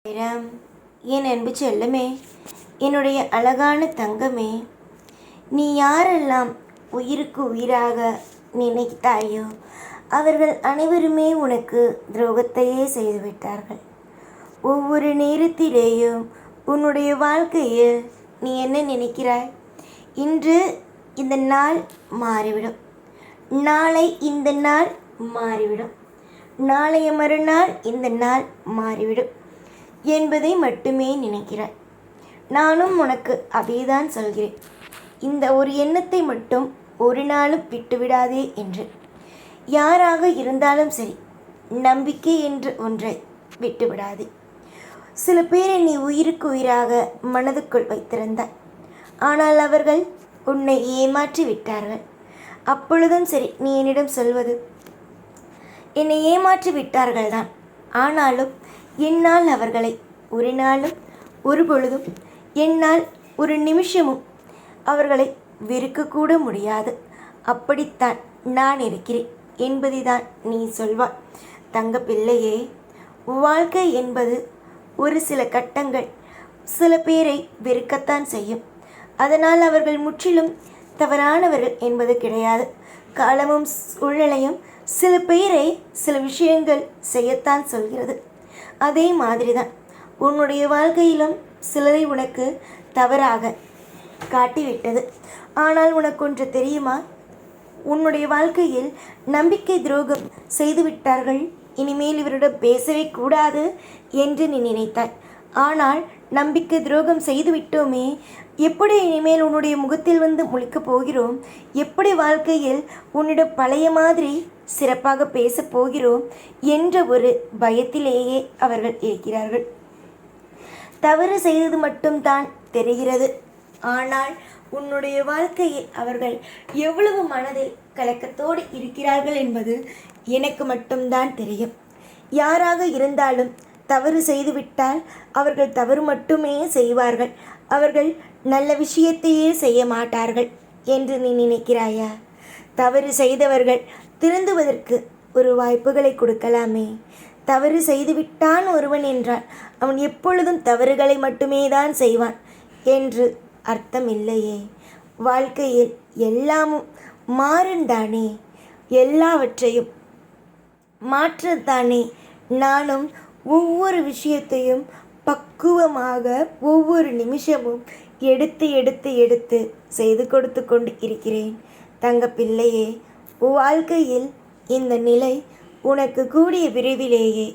நேரம். என் அன்பு செல்லமே, என்னுடைய அழகான தங்கமே, நீ யாரெல்லாம் உயிருக்கு உயிராக நினைத்தாயோ அவர்கள் அனைவருமே உனக்கு துரோகத்தையே செய்துவிட்டார்கள். ஒவ்வொரு நேரத்திலேயும் உன்னுடைய வாழ்க்கையில் நீ என்ன நினைக்கிறாய்? இன்று இந்த நாள் மாறிவிடும், நாளை இந்த நாள் மாறிவிடும், நாளைய மறுநாள் இந்த நாள் மாறிவிடும் என்பதை மட்டுமே நினைக்கிறாய். நானும் உனக்கு அதேதான் சொல்கிறேன். இந்த ஒரு எண்ணத்தை மட்டும் ஒரு நாளும் விட்டுவிடாதே என்று. யாராக இருந்தாலும் சரி, நம்பிக்கை என்று ஒன்றை விட்டுவிடாதே. சில பேரை நீ உயிருக்கு உயிராக மனதுக்குள் வைத்திருந்தாய். ஆனால் அவர்கள் உன்னை ஏமாற்றி விட்டார்கள். அப்பொழுதும் சரி, நீ என்னிடம் சொல்வது, என்னை ஏமாற்றி விட்டார்கள் தான், ஆனாலும் என்னால் அவர்களை ஒரு நாளும் ஒரு பொழுதும் என்னால் ஒரு நிமிஷமும் அவர்களை வெறுக்கக்கூட முடியாது. அப்படித்தான் நான் இருக்கிறேன் என்பதை தான் நீ சொல்வாய். தங்க பிள்ளையே, வாழ்க்கை என்பது ஒரு சில கட்டங்கள் சில பேரை வெறுக்கத்தான் செய்யும். அதனால் அவர்கள் முற்றிலும் தவறானவர்கள் என்பது கிடையாது. காலமும் சூழ்நிலையும் சில பேரை சில விஷயங்கள் செய்யத்தான் சொல்கிறது. அதே மாதிரி தான் உன்னுடைய வாழ்க்கையிலும் சிலரை உனக்கு தவறாக காட்டிவிட்டது. ஆனால் உனக்கு ஒன்று தெரியுமா? உன்னுடைய வாழ்க்கையில் நம்பிக்கை துரோகம் செய்துவிட்டார்கள், இனிமேல் இவரிடம் பேசவே கூடாது என்று நீ நினைத்தாய். ஆனால் நம்பிக்கை துரோகம் செய்துவிட்டோமே, எப்படி இனிமேல் உன்னுடைய முகத்தில் வந்து முழிக்கப் போகிறோம்? எப்படி வாழ்க்கையில் உன்னிடம் பழைய மாதிரி சிறப்பாக பேசப் போகிறோம் என்ற ஒரு பயத்திலேயே அவர்கள் இருக்கிறார்கள். தவறு செய்தது மட்டும்தான் தெரிகிறது. ஆனால் உன்னுடைய வாழ்க்கையில் அவர்கள் எவ்வளவு மனதில் கலக்கத்தோடு இருக்கிறார்கள் என்பது எனக்கு மட்டும்தான் தெரியும். யாராக இருந்தாலும் தவறு செய்துவிட்டால் அவர்கள் தவறு மட்டுமே செய்வார்கள். அவர்கள் நல்ல விஷயத்தையே செய்ய மாட்டார்கள் என்று நீ நினைக்கிறாயா? தவறு செய்தவர்கள் திருந்துவதற்கு ஒரு வாய்ப்புகளை கொடுக்கலாமே. தவறு செய்துவிட்டான் ஒருவன் என்றால் அவன் எப்பொழுதும் தவறுகளை மட்டுமே தான் செய்வான் என்று அர்த்தம் இல்லையே. வாழ்க்கையில் எல்லாமும் மாறுந்தானே, எல்லாவற்றையும் மாற்றத்தானே. நானும் ஒவ்வொரு விஷயத்தையும் பக்குவமாக ஒவ்வொரு நிமிஷமும் எடுத்து எடுத்து எடுத்து செய்து கொடுத்து கொண்டு இருக்கிறேன். தங்க பிள்ளையே, வாழ்க்கையில் இந்த நிலை உனக்கு கூடிய விரைவிலேயே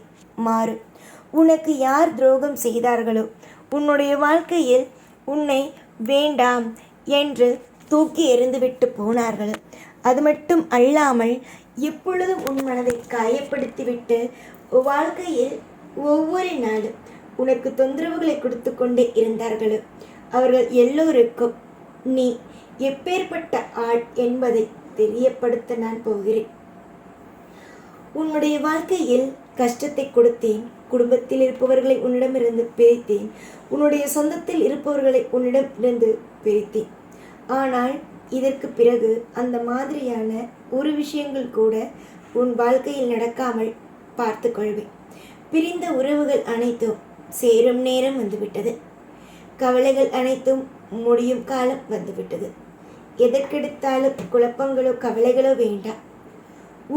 மாறும். உனக்கு யார் துரோகம் செய்தார்களோ, உன்னுடைய வாழ்க்கையில் உன்னை வேண்டாம் என்று தூக்கி எறிந்துவிட்டு போனார்கள், அது மட்டும் அல்லாமல் எப்பொழுதும் உன் மனதை காயப்படுத்திவிட்டு வாழ்க்கையில் ஒவ்வொரு நாளும் உனக்கு தொந்தரவுகளை கொடுத்து கொண்டே இருந்தார்களோ, அவர்கள் எல்லோருக்கும் நீ எப்பேற்பட்ட ஆள் என்பதை தெரியப்படுத்த நான் போகிறேன். உன்னுடைய வாழ்க்கையில் கஷ்டத்தை கொடுத்தேன், குடும்பத்தில் இருப்பவர்களை உன்னிடமிருந்து பிரித்தேன், உன்னுடைய சொந்தத்தில் இருப்பவர்களை உன்னிடமிருந்து பிரித்தேன். ஆனால் இதற்கு பிறகு அந்த மாதிரியான ஒரு விஷயங்கள் கூட உன் வாழ்க்கையில் நடக்காமல் பார்த்து கொள்வேன். பிரிந்த உறவுகள் அனைத்தும் சேரும் நேரம் வந்துவிட்டது. கவலைகள் அனைத்தும் முடியும் காலம் வந்துவிட்டது. எதற்கெடுத்தாலும் குழப்பங்களோ கவலைகளோ வேண்டாம்.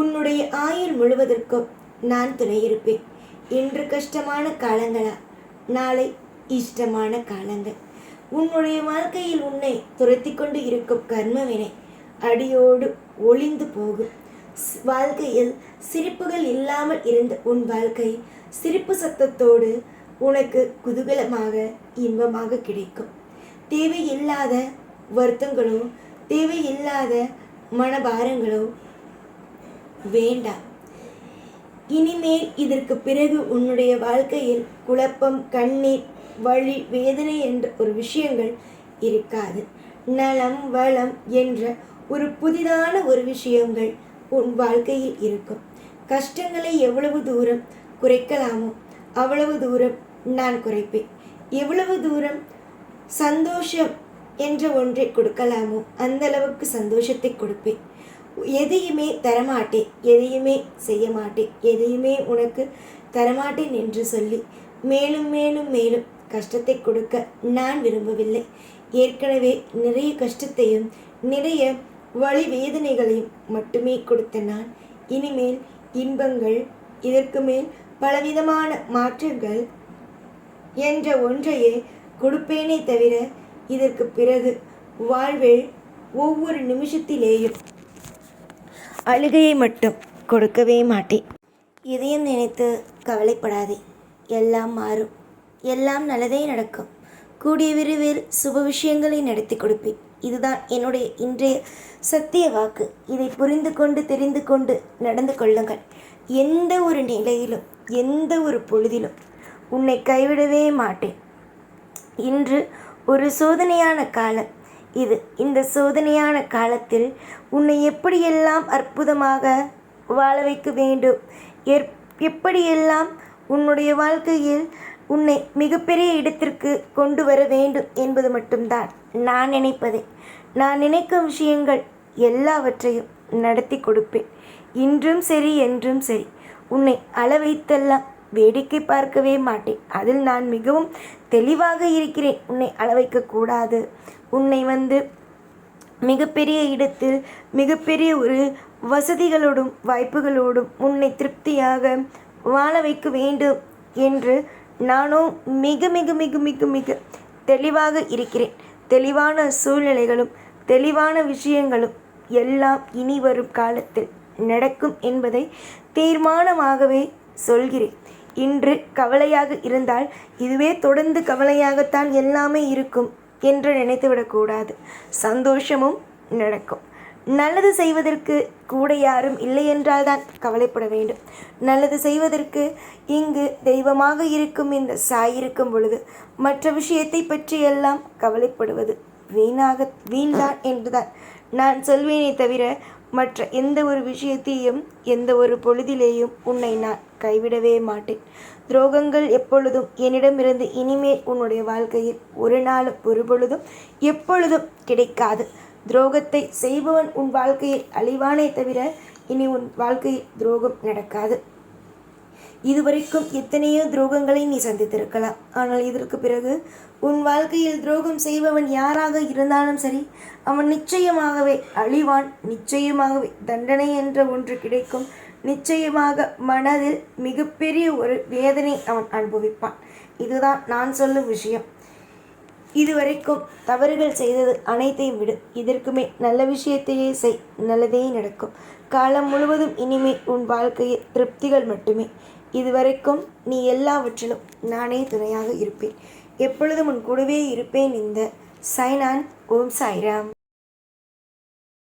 உன்னுடைய ஆயுள் முழுவதற்கும் நான் துணை இருப்பேன். இன்று கஷ்டமான காலங்களா, நாளை இஷ்டமான காலங்கள். உன்னுடைய வாழ்க்கையில் உன்னை துரத்தி கொண்டு இருக்கும் கர்மவினை அடியோடு ஒளிந்து போகும். வாழ்க்கையில் சிரிப்புகள் இல்லாமல் இருந்த உன் வாழ்க்கை சிரிப்பு சத்தத்தோடு உனக்கு குதூகலமாக இன்பமாக கிடைக்கும். தேவையில்லாத வருத்தங்களோ தேவையில்லாத மனபாரங்களோ வேண்டாம். இனிமேல் இதற்கு பிறகு உன்னுடைய வாழ்க்கையில் குழப்பம், கண்ணீர், வலி, வேதனை என்ற ஒரு விஷயங்கள் இருக்காது. நலம், வளம் என்ற ஒரு புதிதான ஒரு விஷயங்கள் உன் வாழ்க்கையில் இருக்கும். கஷ்டங்களை எவ்வளவு தூரம் குறைக்கலாமோ அவ்வளவு தூரம் நான் குறைப்பேன். எவ்வளவு தூரம் சந்தோஷம் என்ற ஒன்றை கொடுக்கலாமோ அந்த அளவுக்கு சந்தோஷத்தை கொடுப்பேன். எதையுமே தரமாட்டேன், எதையுமே செய்ய மாட்டேன், எதையுமே உனக்கு தரமாட்டேன் என்று சொல்லி மேலும் மேலும் மேலும் கஷ்டத்தை கொடுக்க நான் விரும்பவில்லை. ஏற்கனவே நிறைய கஷ்டத்தையும் நிறைய வலி வேதனைகளையும் மட்டுமே கொடுத்த நான் இனிமேல் இன்பங்கள், இதற்கு மேல் பலவிதமான மாற்றங்கள் என்ற ஒன்றையே கொடுப்பேனே தவிர இதற்கு பிறகு வாழ்வில் ஒவ்வொரு நிமிஷத்திலேயும் அழுகையை மட்டும் கொடுக்கவே மாட்டேன். இதையும் நினைத்து கவலைப்படாதே. எல்லாம் மாறும். எல்லாம் நல்லதே நடக்கும். கூடிய விரைவில் சுப விஷயங்களை நடத்தி கொடுப்பேன். இதுதான் என்னுடைய இன்றைய சத்திய வாக்கு. இதை புரிந்து கொண்டு தெரிந்து கொண்டு நடந்து கொள்ளுங்கள். எந்த ஒரு நிலையிலும் எந்த ஒரு பொழுதிலும் உன்னை கைவிடவே மாட்டேன். இன்று ஒரு சோதனையான காலம் இது. இந்த சோதனையான காலத்தில் உன்னை எப்படியெல்லாம் அற்புதமாக வாழ வைக்க வேண்டும், எப்படியெல்லாம் உன்னுடைய வாழ்க்கையில் உன்னை மிகப்பெரிய இடத்திற்கு கொண்டு வர வேண்டும் என்பது மட்டும்தான் நான் நினைப்பதே. நான் நினைக்கும் விஷயங்கள் எல்லாவற்றையும் நடத்தி கொடுப்பேன். இன்றும் சரி என்றும் சரி. உன்னை அளவைத்தெல்லாம் வேடிக்கை பார்க்கவே மாட்டேன். அதில் நான் மிகவும் தெளிவாக இருக்கிறேன். உன்னை அளவைக்கக்கூடாது. உன்னை மிகப்பெரிய இடத்தில் மிகப்பெரிய ஒரு வசதிகளோடும் வாய்ப்புகளோடும் உன்னை திருப்தியாக வாழ வைக்க வேண்டும் என்று நானும் மிக மிக மிக மிக மிக தெளிவாக இருக்கிறேன். தெளிவான சூழ்நிலைகளும் தெளிவான விஷயங்களும் எல்லாம் இனி வரும் காலத்தில் நடக்கும் என்பதை தீர்மானமாகவே சொல்கிறேன். இன்று கவலையாக இருந்தால் இதுவே தொடர்ந்து கவலையாகத்தான் எல்லாமே இருக்கும் என்று நினைத்துவிடக்கூடாது. சந்தோஷமும் நடக்கும். நல்லது செய்வதற்கு கூட யாரும் இல்லை என்றால்தான் கவலைப்பட வேண்டும். நல்லது செய்வதற்கு இங்கு தெய்வமாக இருக்கும் இந்த சாய் இருக்கும் பொழுது மற்ற விஷயத்தை பற்றியெல்லாம் கவலைப்படுவது வீண்தான் என்றுதான் நான் சொல்வேனே தவிர மற்ற எந்த ஒரு விஷயத்தையும் எந்த ஒரு பொழுதிலேயும் உன்னை நான் கைவிடவே மாட்டேன். துரோகங்கள் எப்பொழுதும் என்னிடமிருந்து இனிமேல் உன்னுடைய வாழ்க்கையில் ஒரு நாளும் ஒரு பொழுதும் எப்பொழுதும் கிடைக்காது. துரோகத்தை செய்பவன் உன் வாழ்க்கையில் அழிவானே தவிர இனி உன் வாழ்க்கையில் துரோகம் நடக்காது. இதுவரைக்கும் எத்தனையோ துரோகங்களை நீ சந்தித்திருக்கலாம். ஆனால் இதற்கு பிறகு உன் வாழ்க்கையில் துரோகம் செய்பவன் யாராக இருந்தாலும் சரி, அவன் நிச்சயமாகவே அழிவான். நிச்சயமாகவே தண்டனை என்ற ஒன்று கிடைக்கும். நிச்சயமாக மனதில் மிகப்பெரிய ஒரு வேதனை அவன் அனுபவிப்பான். இதுதான் நான் சொல்லும் விஷயம். இதுவரைக்கும் தவறுகள் செய்தது அனைத்தையும் விடு. இதற்குமே நல்ல விஷயத்தையே செய். நல்லதே நடக்கும். காலம் முழுவதும் இனிமேல் உன் வாழ்க்கையில் திருப்திகள் மட்டுமே. இதுவரைக்கும் நீ எல்லாவற்றிலும் நானே துணையாக இருப்பேன். எப்பொழுதும் உன் கூடவே இருப்பேன். இந்த சாய்நான். ஓம் சாய்ராம்.